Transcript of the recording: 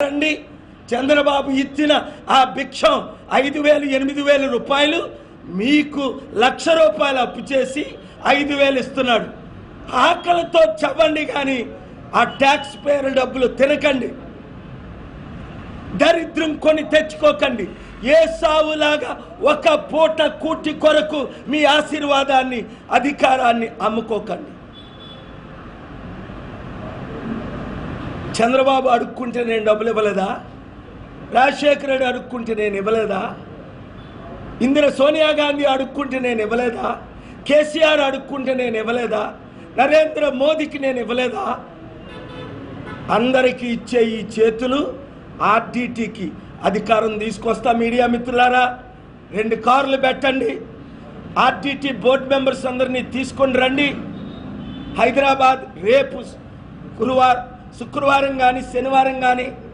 రండి, చంద్రబాబు ఇచ్చిన ఆ భిక్షం 5,000 8,000 రూపాయలు మీకు 1,00,000 రూపాయలు అప్పు చేసి 5,000 ఇస్తున్నాడు. ఆకలితో చవ్వండి, కానీ ఆ ట్యాక్స్ పేరు డబ్బులు తినకండి. దరిద్రం కొని తెచ్చుకోకండి. ఏ సావులాగా ఒక పూట కూటి కొరకు మీ ఆశీర్వాదాన్ని, అధికారాన్ని అమ్ముకోకండి. చంద్రబాబు అడుక్కుంటే నేను డబ్బులు ఇవ్వలేదా? రాజశేఖర రెడ్డి అడుక్కుంటే నేను ఇవ్వలేదా? సోనియా గాంధీ అడుక్కుంటే నేను ఇవ్వలేదా? కేసీఆర్ అడుక్కుంటే నేను ఇవ్వలేదా? నరేంద్ర మోదీకి నేను ఇవ్వలేదా? అందరికీ ఇచ్చే ఈ చేతులు ఆర్టీటీకి అధికారం తీసుకొస్తా. మీడియా మిత్రులారా, 2 కార్లు పెట్టండి, ఆర్టీటీ బోర్డు మెంబర్స్ అందరినీ తీసుకొని రండి. హైదరాబాద్ రేపు శుక్రవారం కానీ శనివారం కానీ